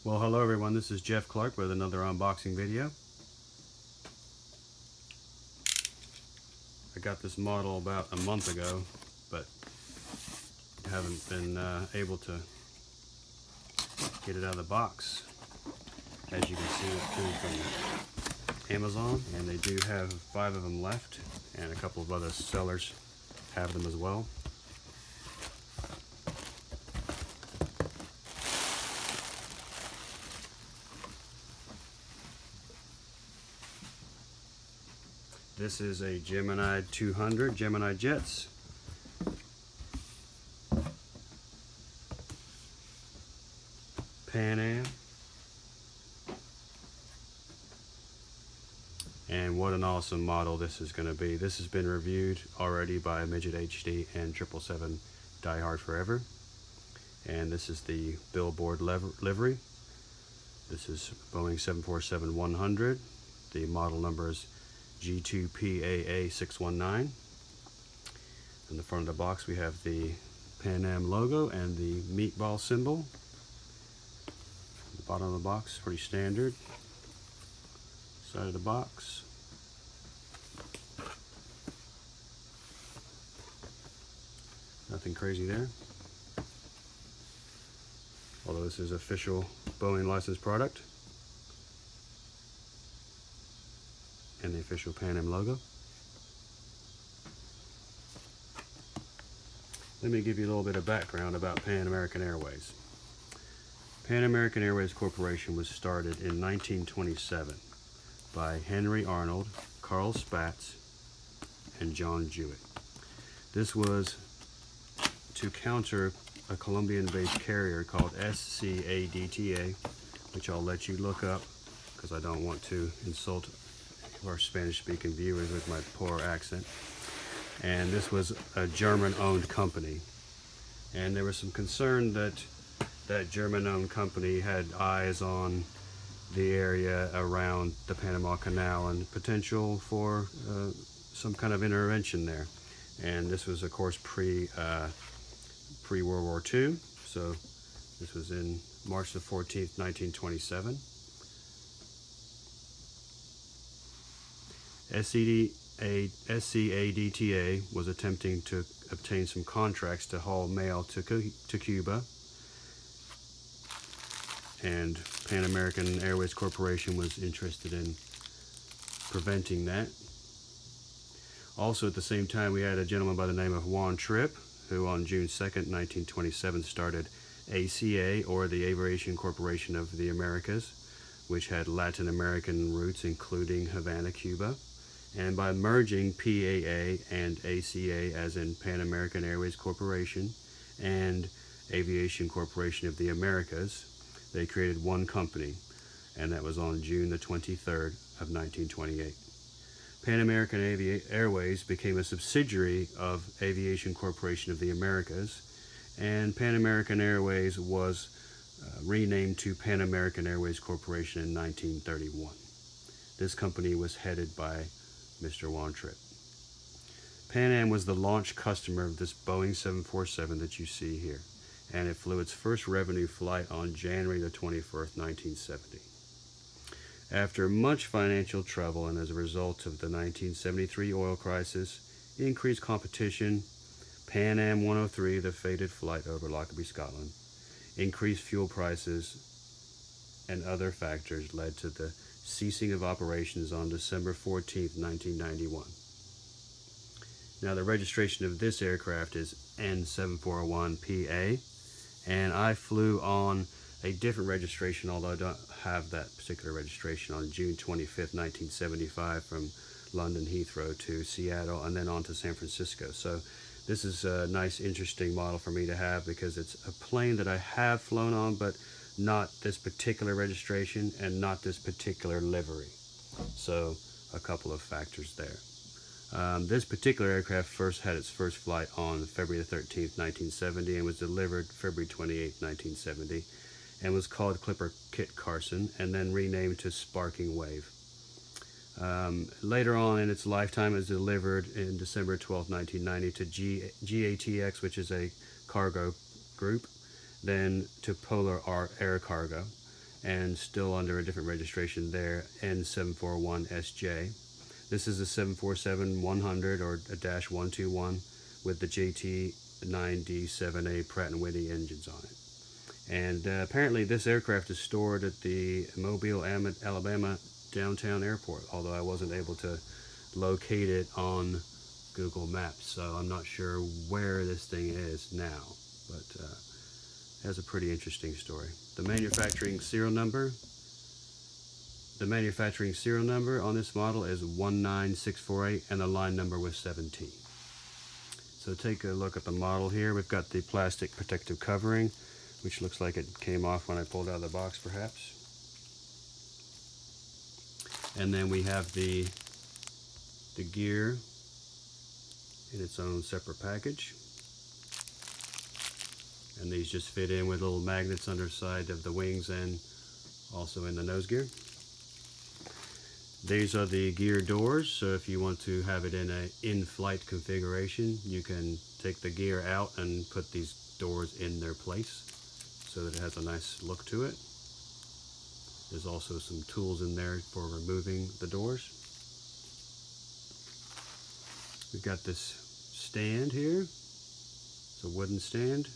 Well, hello everyone, this is Jeff Clark with another unboxing video. I got this model about a month ago, but haven't been able to get it out of the box. As you can see, it came from Amazon, and they do have 5 of them left, and a couple of other sellers have them as well. This is a Gemini 200 Gemini Jets. Pan Am. And what an awesome model this is going to be. This has been reviewed already by Midget HD and 777 Die Hard Forever. And this is the Billboard Livery. This is Boeing 747-100. The model number is G2PAA619. In the front of the box we have the Pan Am logo and the meatball symbol. The bottom of the box, pretty standard. Side of the box. Nothing crazy there. Although this is official Boeing licensed product. And the official Pan Am logo. Let me give you a little bit of background about Pan American Airways. Pan American Airways Corporation was started in 1927 by Henry Arnold, Carl Spaatz, and John Jewett. This was to counter a Colombian-based carrier called SCADTA, which I'll let you look up because I don't want to insult our Spanish-speaking viewers with my poor accent. And this was a German-owned company, and there was some concern that that German-owned company had eyes on the area around the Panama Canal and potential for some kind of intervention there. And this was, of course, pre-World War II, so this was in March the 14th, 1927. SCADTA was attempting to obtain some contracts to haul mail to Cuba, and Pan American Airways Corporation was interested in preventing that. Also at the same time, we had a gentleman by the name of Juan Trippe, who on June 2nd, 1927 started ACA, or the Aviation Corporation of the Americas, which had Latin American roots including Havana, Cuba. And by merging PAA and ACA, as in Pan American Airways Corporation and Aviation Corporation of the Americas, they created one company, and that was on June the 23rd of 1928. Pan American Airways became a subsidiary of Aviation Corporation of the Americas, and Pan American Airways was renamed to Pan American Airways Corporation in 1931. This company was headed by Mr. Juan Trippe. Pan Am was the launch customer of this Boeing 747 that you see here, and it flew its first revenue flight on January the 21st, 1970. After much financial trouble and as a result of the 1973 oil crisis, increased competition, Pan Am 103, the fated flight over Lockerbie, Scotland, increased fuel prices, and other factors led to the ceasing of operations on December 14th, 1991. Now the registration of this aircraft is N741PA, and I flew on a different registration, although I don't have that particular registration, on June 25th, 1975 from London Heathrow to Seattle and then on to San Francisco. So this is a nice, interesting model for me to have because it's a plane that I have flown on, but not this particular registration and not this particular livery. So a couple of factors there. This particular aircraft first had its first flight on February the 13th, 1970 and was delivered February 28th, 1970 and was called Clipper Kit Carson and then renamed to Sparking Wave. Later on in its lifetime, it was delivered in December 12, 1990 to GATX, which is a cargo group, then to Polar Air Cargo, and still under a different registration there, N741SJ. This is a 747-100 or a -121 with the JT9D-7A Pratt and Whitney engines on it. And apparently this aircraft is stored at the Mobile, Alabama downtown airport, although I wasn't able to locate it on Google Maps, so I'm not sure where this thing is now, but it has a pretty interesting story. The manufacturing serial number on this model is 19648, and the line number was 17. So take a look at the model here. We've got the plastic protective covering, which looks like it came off when I pulled out of the box, perhaps. And then we have the gear in its own separate package. And these just fit in with little magnets underside of the wings and also in the nose gear. These are the gear doors, so if you want to have it in a in-flight configuration, you can take the gear out and put these doors in their place so that it has a nice look to it. There's also some tools in there for removing the doors. We've got this stand here. It's a wooden stand,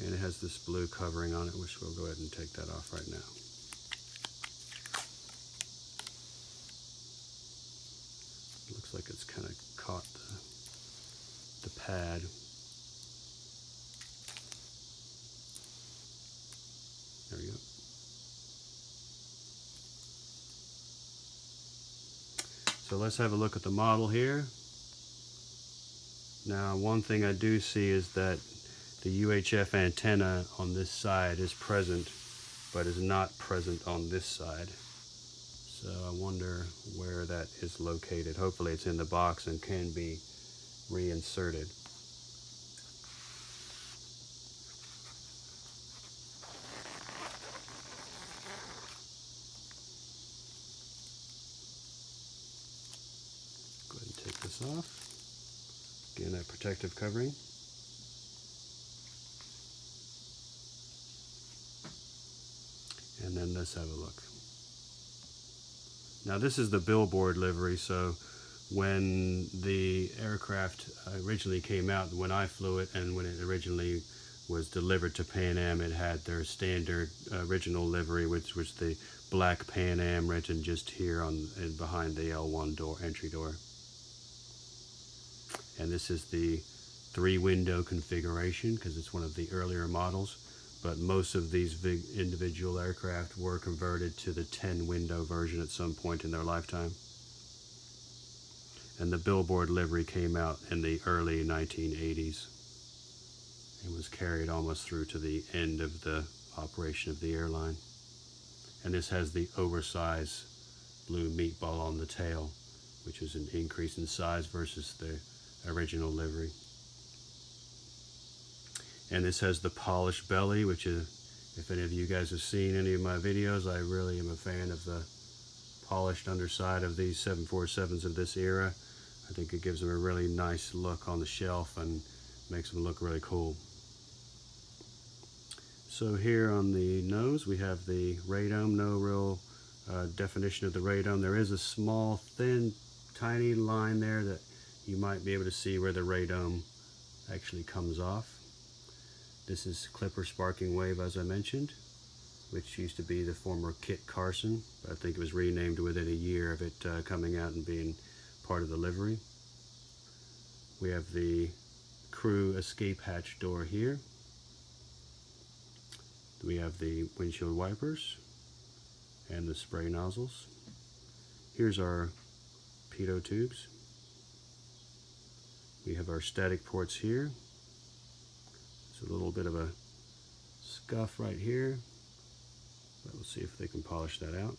and it has this blue covering on it, which we'll go ahead and take that off right now. It looks like it's kind of caught the pad. There we go. So let's have a look at the model here. Now, one thing I do see is that the UHF antenna on this side is present, but is not present on this side. So I wonder where that is located. Hopefully it's in the box and can be reinserted. Go ahead and take this off. Again, that protective covering. And then let's have a look. Now this is the Billboard livery, so when the aircraft originally came out, when I flew it and when it originally was delivered to Pan Am, it had their standard original livery, which was the black Pan Am written just here on and behind the L1 door, entry door. And this is the 3-window configuration because it's one of the earlier models, but most of these big individual aircraft were converted to the 10-window version at some point in their lifetime. And the Billboard livery came out in the early 1980s. It was carried almost through to the end of the operation of the airline. And this has the oversized blue meatball on the tail, which is an increase in size versus the original livery. And this has the polished belly, which is, if any of you guys have seen any of my videos, I really am a fan of the polished underside of these 747s of this era. I think it gives them a really nice look on the shelf and makes them look really cool. So here on the nose we have the radome. No real definition of the radome. There is a small, thin, tiny line there that you might be able to see where the radome actually comes off. This is Clipper Sparking Wave, as I mentioned, which used to be the former Kit Carson, but I think it was renamed within a year of it coming out and being part of the livery. We have the crew escape hatch door here. We have the windshield wipers and the spray nozzles. Here's our pitot tubes. We have our static ports here. There's a little bit of a scuff right here, but we'll see if they can polish that out.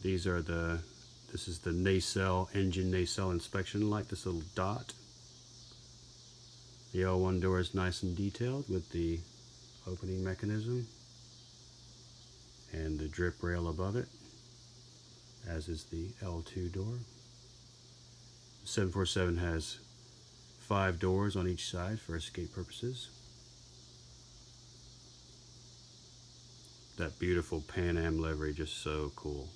These are this is the nacelle, engine nacelle inspection light, this little dot. The L1 door is nice and detailed with the opening mechanism and the drip rail above it, as is the L2 door. The 747 has 5 doors on each side for escape purposes. that beautiful Pan Am livery, just so cool.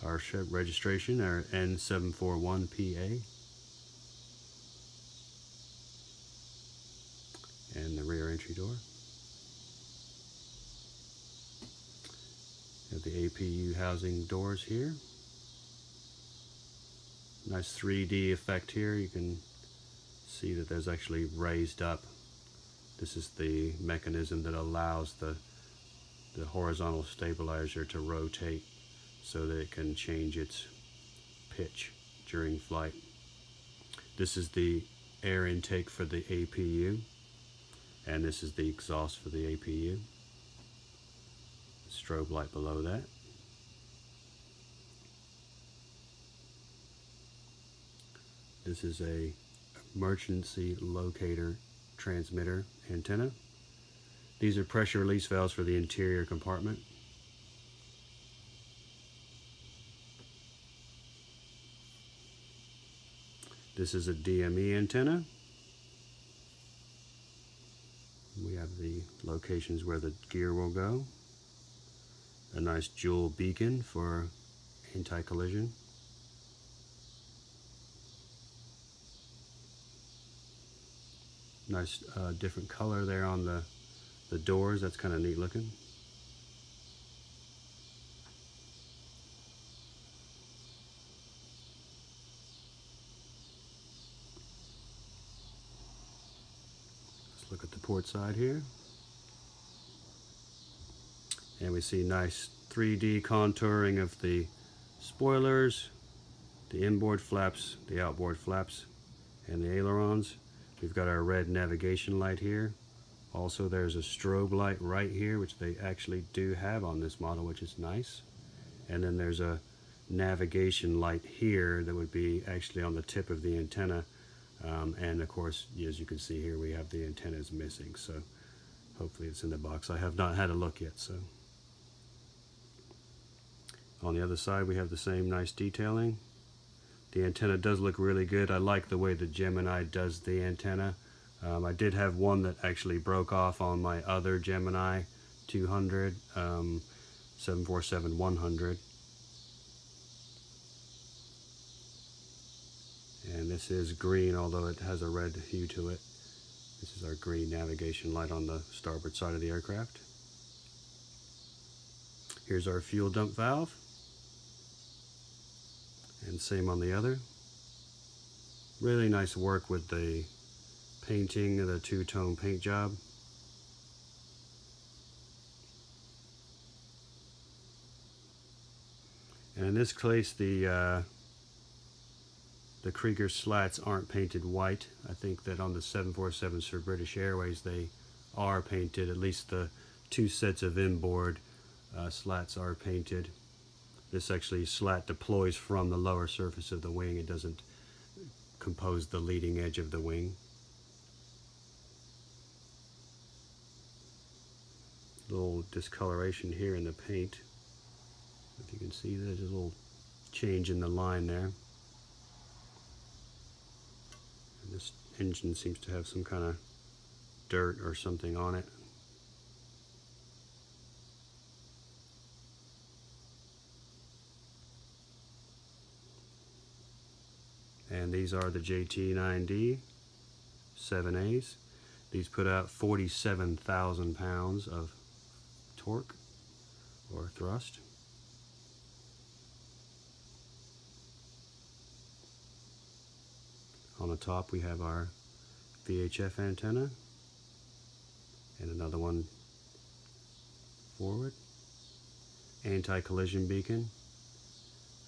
Our ship registration, our N741PA. And the rear entry door. We have the APU housing doors here. Nice 3D effect here. You can see that there's actually raised up. This is the mechanism that allows the horizontal stabilizer to rotate so that it can change its pitch during flight. This is the air intake for the APU, and this is the exhaust for the APU. Strobe light below that. This is a emergency locator transmitter antenna. These are pressure release valves for the interior compartment. This is a DME antenna. We have the locations where the gear will go. A nice jewel beacon for anti-collision. Nice different color there on the doors. That's kind of neat looking. Let's look at the port side here. And we see nice 3D contouring of the spoilers, the inboard flaps, the outboard flaps, and the ailerons. We've got our red navigation light here. Also, there's a strobe light right here, which they actually do have on this model, which is nice. And then there's a navigation light here that would be actually on the tip of the antenna. And of course, as you can see here, we have the antennas missing. So hopefully it's in the box. I have not had a look yet. So on the other side, we have the same nice detailing. The antenna does look really good. I like the way the Gemini does the antenna. I did have one that actually broke off on my other Gemini 200, 747-100. And this is green, although it has a red hue to it. This is our green navigation light on the starboard side of the aircraft. Here's our fuel dump valve. And same on the other. Really nice work with the painting, the two-tone paint job. And in this case, the Krieger slats aren't painted white. I think that on the 747s for British Airways, they are painted. At least the two sets of inboard slats are painted. This actually slat deploys from the lower surface of the wing. It doesn't compose the leading edge of the wing. Little discoloration here in the paint. If you can see, there's a little change in the line there. And this engine seems to have some kind of dirt or something on it. And these are the JT9D-7As. These put out 47,000 pounds of torque or thrust. On the top we have our VHF antenna and another one forward. Anti-collision beacon.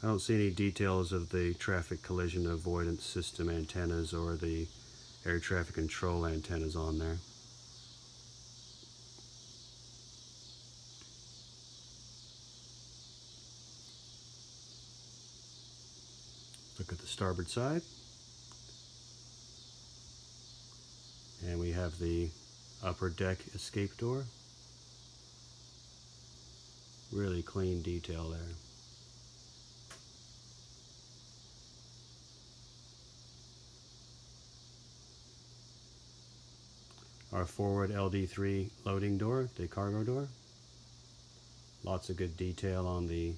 I don't see any details of the traffic collision avoidance system antennas or the air traffic control antennas on there. Look at the starboard side. And we have the upper deck escape door. Really clean detail there. our forward LD3 loading door, the cargo door. Lots of good detail on the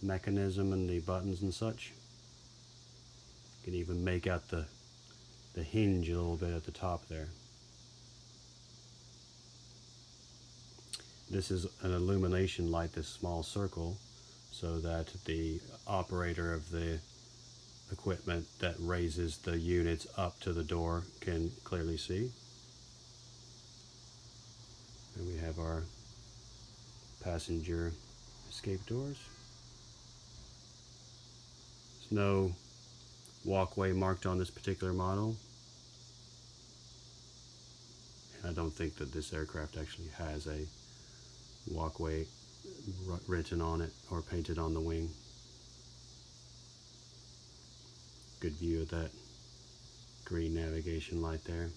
mechanism and the buttons and such. You can even make out the hinge a little bit at the top there. This is an illumination light, this small circle, so that the operator of the equipment that raises the units up to the door can clearly see. And we have our passenger escape doors. There's no walkway marked on this particular model. And I don't think that this aircraft actually has a walkway written on it or painted on the wing. Good view of that green navigation light there.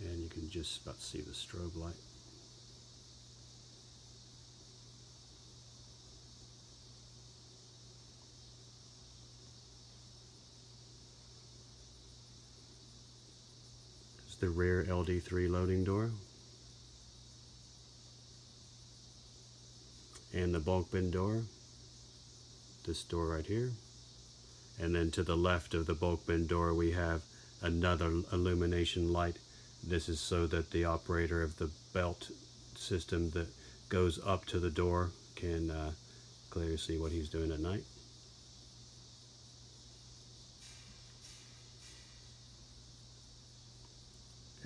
And you can just about see the strobe light. It's the rear LD3 loading door. And the bulk bin door, this door right here. And then to the left of the bulk bin door we have another illumination light. This is so that the operator of the belt system that goes up to the door can clearly see what he's doing at night.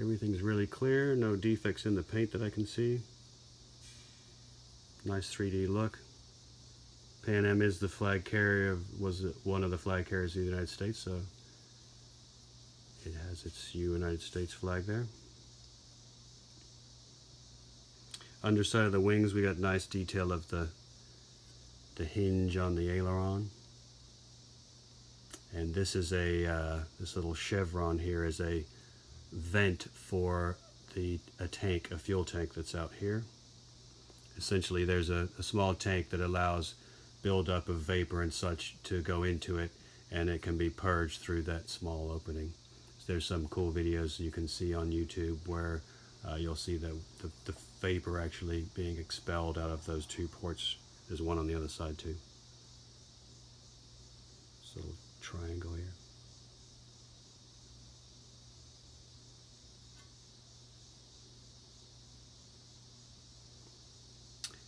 Everything's really clear, no defects in the paint that I can see. Nice 3D look. Pan Am is the flag carrier, was one of the flag carriers of the United States, so it has its United States flag there. Underside of the wings, we got nice detail of the hinge on the aileron. And this is this little chevron here is a vent for a tank, a fuel tank that's out here. Essentially, there's a small tank that allows buildup of vapor and such to go into it, and it can be purged through that small opening. So there's some cool videos you can see on YouTube where you'll see the vapor actually being expelled out of those two ports. There's one on the other side too. This little triangle here.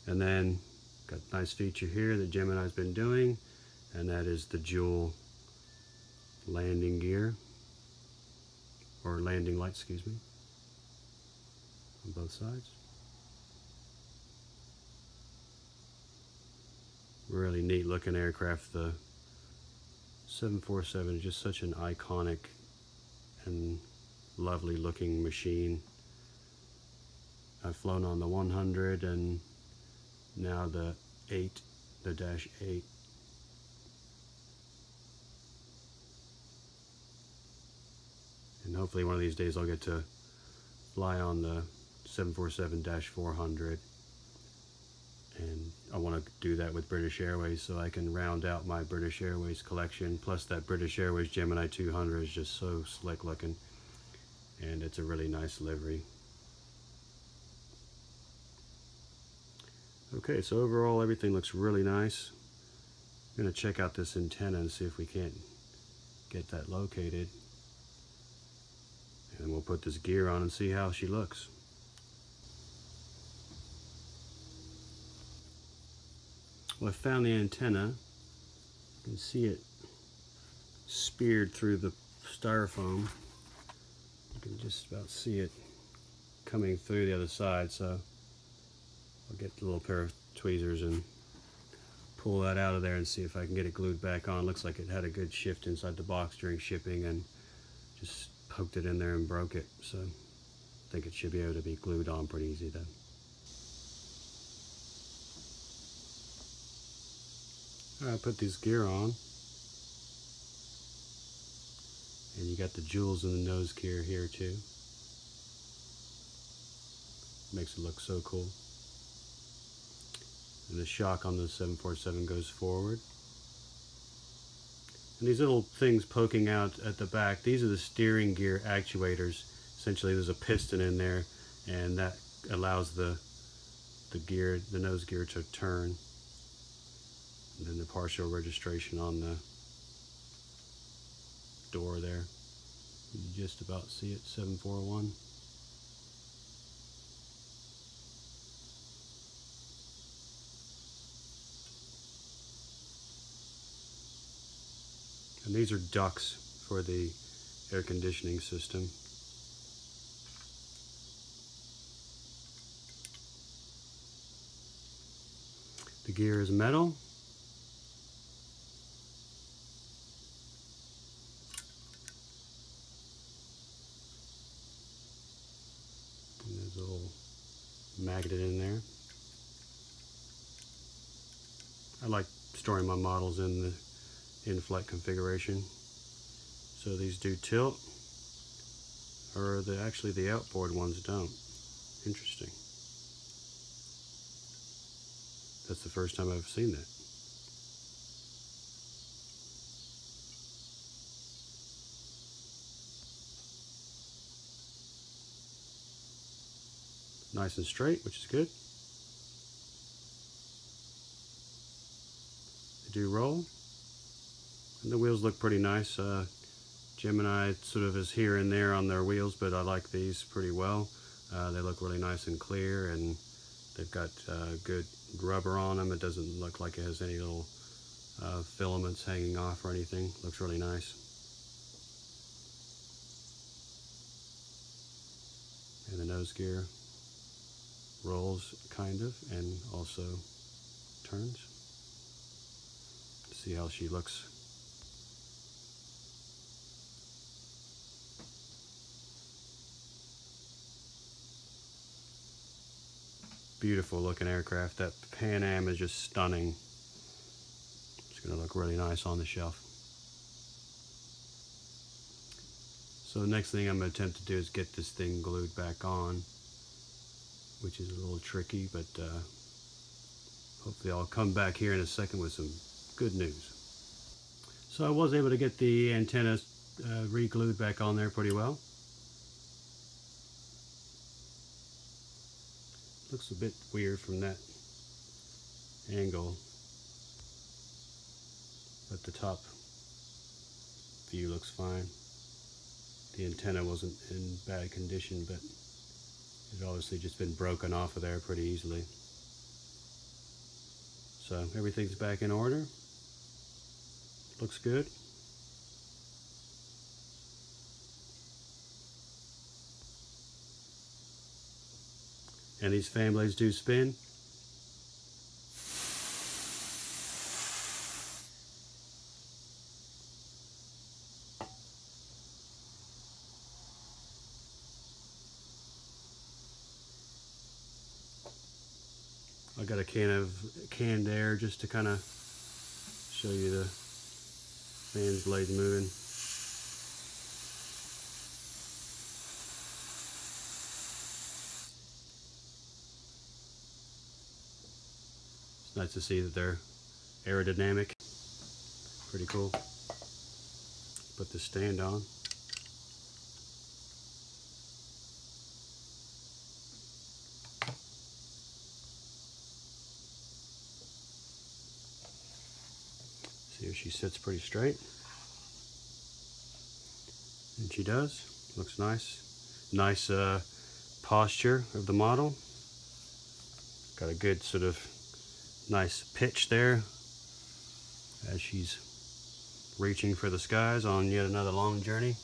And then got a nice feature here that Gemini's been doing, and that is the dual landing gear, or landing light, excuse me, on both sides. Really neat looking aircraft. The 747 is just such an iconic and lovely looking machine. I've flown on the 100 and now the Dash 8. And hopefully one of these days I'll get to fly on the 747-400. And I want to do that with British Airways so I can round out my British Airways collection. Plus that British Airways Gemini 200 is just so slick looking. And it's a really nice livery. Okay, so overall everything looks really nice. I'm going to check out this antenna and see if we can't get that located. And we'll put this gear on and see how she looks. Well, I found the antenna. You can see it speared through the styrofoam. You can just about see it coming through the other side, so I'll get a little pair of tweezers and pull that out of there and see if I can get it glued back on. Looks like it had a good shift inside the box during shipping and just poked it in there and broke it. So I think it should be able to be glued on pretty easy then. I'll put this gear on. And you got the jewels in the nose gear here too. Makes it look so cool. And the shock on the 747 goes forward. And these little things poking out at the back, these are the steering gear actuators. Essentially there's a piston in there, and that allows the nose gear to turn. And then the partial registration on the door there. You can just about see it, 741. And these are ducts for the air conditioning system. The gear is metal. And there's a little magnet in there. I like storing my models in the in-flight configuration. So these do tilt, or actually the outboard ones don't. Interesting. That's the first time I've seen that. Nice and straight, which is good. They do roll. And the wheels look pretty nice. Gemini sort of is here and there on their wheels, but I like these pretty well. They look really nice and clear, and they've got good rubber on them. It doesn't look like it has any little filaments hanging off or anything. Looks really nice. And the nose gear rolls kind of, and also turns. See how she looks. Beautiful looking aircraft. That Pan Am is just stunning. It's going to look really nice on the shelf. So the next thing I'm going to attempt to do is get this thing glued back on, which is a little tricky, but hopefully I'll come back here in a second with some good news. So I was able to get the antenna re-glued back on there pretty well. Looks a bit weird from that angle, but the top view looks fine. The antenna wasn't in bad condition, but it's obviously just been broken off of there pretty easily. So everything's back in order. Looks good. And these fan blades do spin. I got a can of canned air just to kind of show you the fan blades moving. It's nice to see that they're aerodynamic. Pretty cool. Put the stand on. See if she sits pretty straight. And she does. Looks nice. Nice posture of the model. Got a good sort of nice pitch there as she's reaching for the skies on yet another long journey.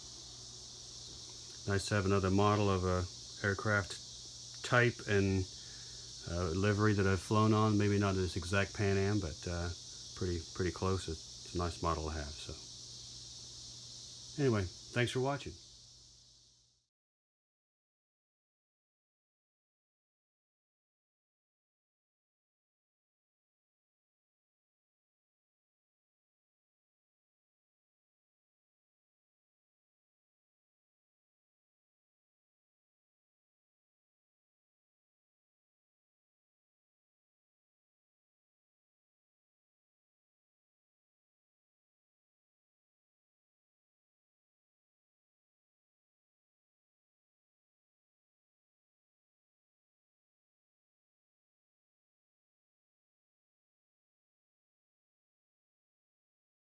Nice to have another model of a aircraft type and livery that I've flown on. Maybe not this exact Pan Am, but pretty close. It's a nice model to have. So anyway, thanks for watching.